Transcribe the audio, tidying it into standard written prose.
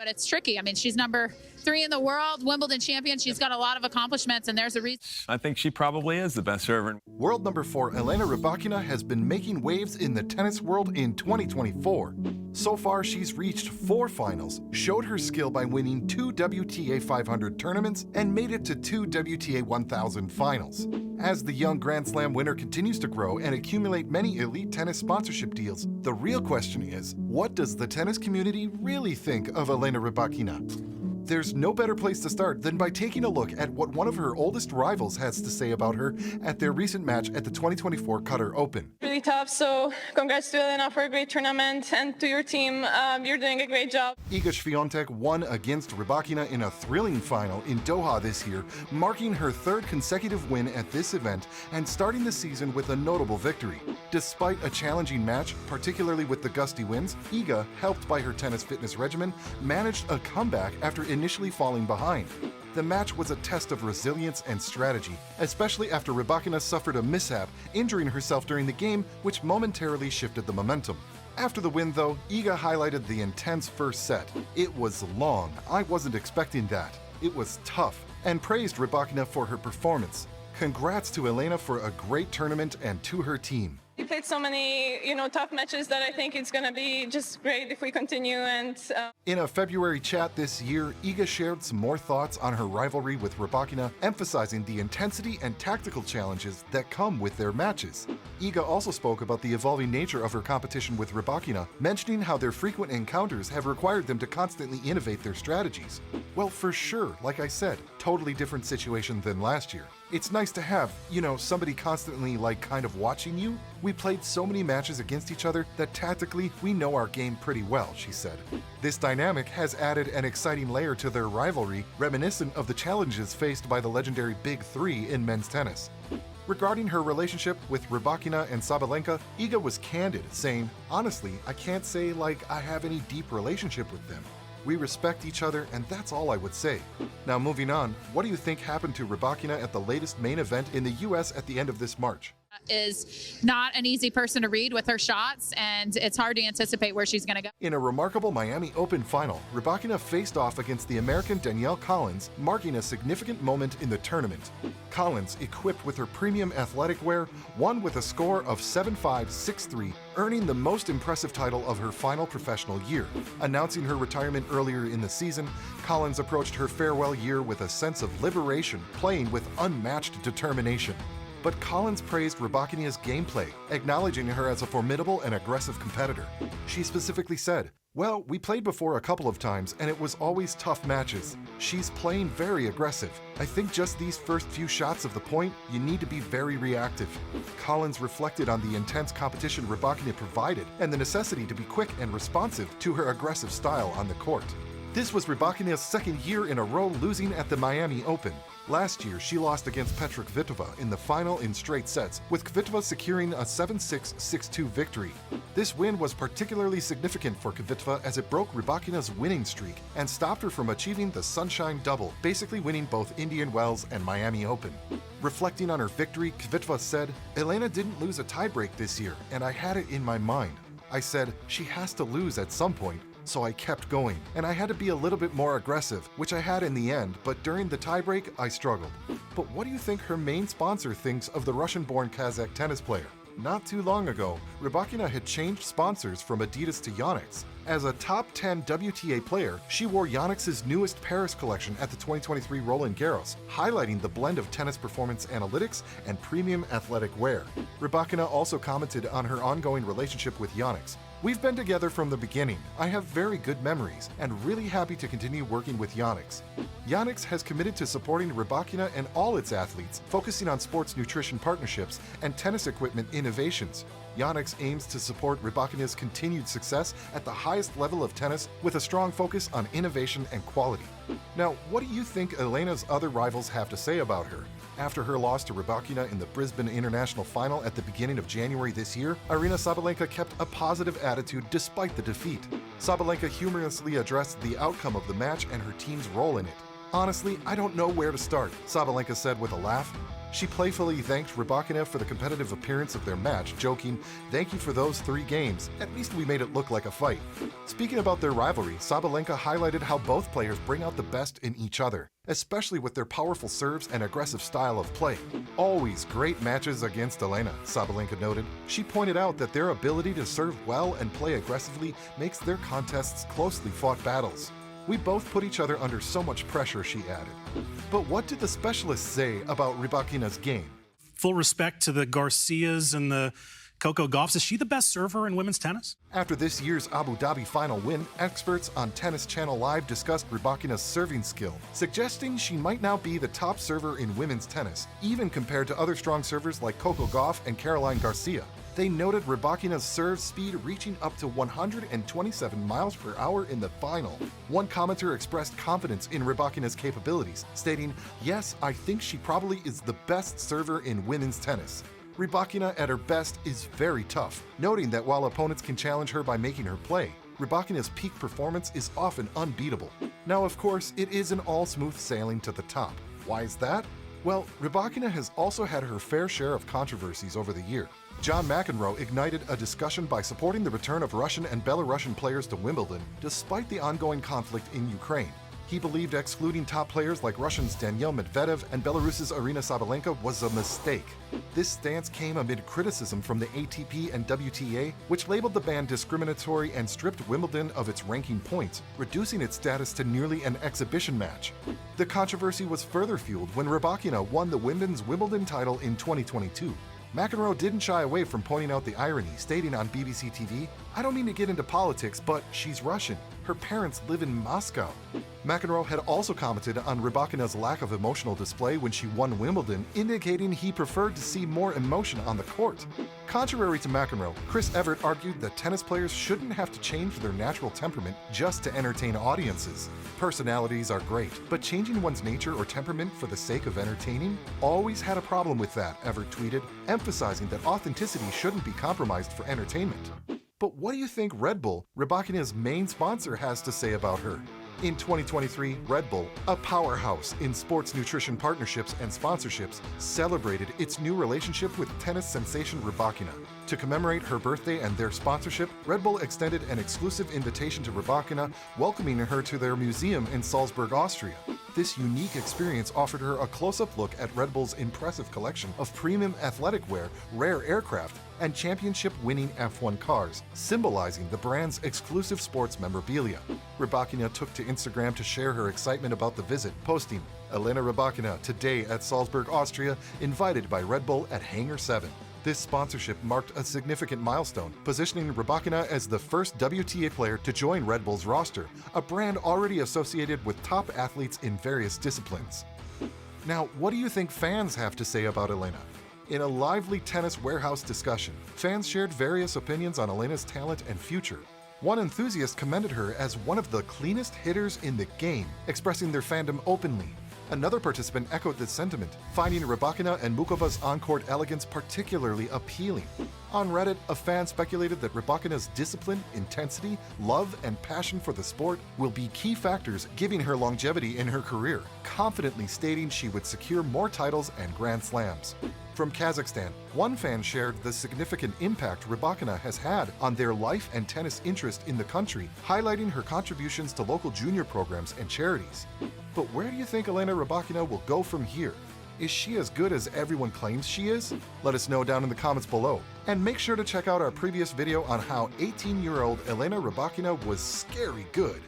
But it's tricky. I mean, she's number 3 in the world, Wimbledon champion. She's got a lot of accomplishments, and there's a reason. I think she probably is the best server. World number 4 Elena Rybakina has been making waves in the tennis world in 2024. So far, she's reached 4 finals, showed her skill by winning 2 WTA 500 tournaments, and made it to 2 WTA 1000 finals. As the young Grand Slam winner continues to grow and accumulate many elite tennis sponsorship deals, the real question is, what does the tennis community really think of Elena Rybakina? There's no better place to start than by taking a look at what one of her oldest rivals has to say about her at their recent match at the 2024 Qatar Open. Really tough, so congrats to Elena for a great tournament, and to your team, you're doing a great job. Iga Swiatek won against Rybakina in a thrilling final in Doha this year, marking her 3rd consecutive win at this event and starting the season with a notable victory. Despite a challenging match, particularly with the gusty winds, Iga, helped by her tennis fitness regimen, managed a comeback after initially falling behind. The match was a test of resilience and strategy, especially after Rybakina suffered a mishap, injuring herself during the game, which momentarily shifted the momentum. After the win, though, Iga highlighted the intense first set. It was long. I wasn't expecting that. It was tough, and praised Rybakina for her performance. Congrats to Elena for a great tournament and to her team. We played so many, tough matches that I think it's going to be just great if we continue. And in a February chat this year, Iga shared some more thoughts on her rivalry with Rybakina, emphasizing the intensity and tactical challenges that come with their matches. Iga also spoke about the evolving nature of her competition with Rybakina, mentioning how their frequent encounters have required them to constantly innovate their strategies. Well, for sure, like I said, totally different situation than last year. It's nice to have, somebody constantly kind of watching you. We played so many matches against each other that tactically we know our game pretty well, she said. This dynamic has added an exciting layer to their rivalry, reminiscent of the challenges faced by the legendary Big Three in men's tennis. Regarding her relationship with Rybakina and Sabalenka, Iga was candid, saying, "Honestly, I can't say I have any deep relationship with them. We respect each other, and that's all I would say." Now moving on, what do you think happened to Rybakina at the latest main event in the US at the end of this March? Is not an easy person to read with her shots, and it's hard to anticipate where she's going to go. In a remarkable Miami Open final, Rybakina faced off against the American Danielle, marking a significant moment in the tournament. Collins, equipped with her premium athletic wear, won with a score of 7-5, 6-3, earning the most impressive title of her final professional year. Announcing her retirement earlier in the season, Collins approached her farewell year with a sense of liberation, playing with unmatched determination. But Collins praised Rybakina's gameplay, acknowledging her as a formidable and aggressive competitor. She specifically said, "Well, we played before a couple of times, and it was always tough matches. She's playing very aggressive. I think just these first few shots of the point, you need to be very reactive." Collins reflected on the intense competition Rybakina provided and the necessity to be quick and responsive to her aggressive style on the court. This was Rybakina's 2nd year in a row losing at the Miami Open. Last year, she lost against Petra Kvitova in the final in straight sets, with Kvitova securing a 7-6, 6-2 victory. This win was particularly significant for Kvitova as it broke Rybakina's winning streak and stopped her from achieving the Sunshine Double, basically winning both Indian Wells and Miami Open. Reflecting on her victory, Kvitova said, "Elena didn't lose a tiebreak this year, and I had it in my mind. I said, she has to lose at some point. So I kept going, and I had to be a little bit more aggressive, which I had in the end, but during the tiebreak, I struggled." But what do you think her main sponsor thinks of the Russian-born Kazakh tennis player? Not too long ago, Rybakina had changed sponsors from Adidas to Yonex. As a top 10 WTA player, she wore Yonex's newest Paris collection at the 2023 Roland Garros, highlighting the blend of tennis performance analytics and premium athletic wear. Rybakina also commented on her ongoing relationship with Yonex. "We've been together from the beginning. I have very good memories and really happy to continue working with Yonex." Yonex has committed to supporting Rybakina and all its athletes, focusing on sports nutrition partnerships and tennis equipment innovations. Yonex aims to support Rybakina's continued success at the highest level of tennis with a strong focus on innovation and quality. Now, what do you think Elena's other rivals have to say about her? After her loss to Rybakina in the Brisbane International Final at the beginning of January this year, Aryna Sabalenka kept a positive attitude despite the defeat. Sabalenka humorously addressed the outcome of the match and her team's role in it. "Honestly, I don't know where to start," Sabalenka said with a laugh. She playfully thanked Rybakina for the competitive appearance of their match, joking, "Thank you for those 3 games. At least we made it look like a fight." Speaking about their rivalry, Sabalenka highlighted how both players bring out the best in each other, especially with their powerful serves and aggressive style of play. "Always great matches against Elena," Sabalenka noted. She pointed out that their ability to serve well and play aggressively makes their contests closely fought battles. "We both put each other under so much pressure," she added. But what did the specialists say about Rybakina's game? Full respect to the Garcias and the Coco Gauffs. Is she the best server in women's tennis? After this year's Abu Dhabi final win, experts on Tennis Channel Live discussed Rybakina's serving skill, suggesting she might now be the top server in women's tennis, even compared to other strong servers like Coco Gauff and Caroline Garcia. They noted Rybakina's serve speed reaching up to 127 miles per hour in the final. One commenter expressed confidence in Rybakina's capabilities, stating, "Yes, I think she probably is the best server in women's tennis." Rybakina at her best is very tough, noting that while opponents can challenge her by making her play, Rybakina's peak performance is often unbeatable. Now, of course, it isn't all smooth sailing to the top. Why is that? Well, Rybakina has also had her fair share of controversies over the year. John McEnroe ignited a discussion by supporting the return of Russian and Belarusian players to Wimbledon, despite the ongoing conflict in Ukraine. He believed excluding top players like Russians Danielle Medvedev and Belarus's Arina Sabalenka was a mistake. This stance came amid criticism from the ATP and WTA, which labeled the ban discriminatory and stripped Wimbledon of its ranking points, reducing its status to nearly an exhibition match. The controversy was further fueled when Rybakina won the women's Wimbledon title in 2022. McEnroe didn't shy away from pointing out the irony, stating on BBC TV, "I don't mean to get into politics, but she's Russian. Her parents live in Moscow." McEnroe had also commented on Rybakina's lack of emotional display when she won Wimbledon, indicating he preferred to see more emotion on the court. Contrary to McEnroe, Chris Evert argued that tennis players shouldn't have to change their natural temperament just to entertain audiences. "Personalities are great, but changing one's nature or temperament for the sake of entertaining? Always had a problem with that," Evert tweeted, emphasizing that authenticity shouldn't be compromised for entertainment. But what do you think Red Bull, Rybakina's main sponsor, has to say about her? In 2023, Red Bull, a powerhouse in sports nutrition partnerships and sponsorships, celebrated its new relationship with tennis sensation Rybakina. To commemorate her birthday and their sponsorship, Red Bull extended an exclusive invitation to Rybakina, welcoming her to their museum in Salzburg, Austria. This unique experience offered her a close-up look at Red Bull's impressive collection of premium athletic wear, rare aircraft, and championship-winning F1 cars, symbolizing the brand's exclusive sports memorabilia. Rybakina took to Instagram to share her excitement about the visit, posting, "Elena Rybakina today at Salzburg, Austria, invited by Red Bull at Hangar 7. This sponsorship marked a significant milestone, positioning Rybakina as the first WTA player to join Red Bull's roster, a brand already associated with top athletes in various disciplines. Now, what do you think fans have to say about Elena? In a lively tennis warehouse discussion, fans shared various opinions on Elena's talent and future. One enthusiast commended her as one of the cleanest hitters in the game, expressing their fandom openly. Another participant echoed this sentiment, finding Rybakina and Mukova's on-court elegance particularly appealing. On Reddit, a fan speculated that Rybakina's discipline, intensity, love, and passion for the sport will be key factors giving her longevity in her career, confidently stating she would secure more titles and Grand Slams. From Kazakhstan, one fan shared the significant impact Rybakina has had on their life and tennis interest in the country, highlighting her contributions to local junior programs and charities. But where do you think Elena Rybakina will go from here? Is she as good as everyone claims she is? Let us know down in the comments below. And make sure to check out our previous video on how 18-year-old Elena Rybakina was scary good.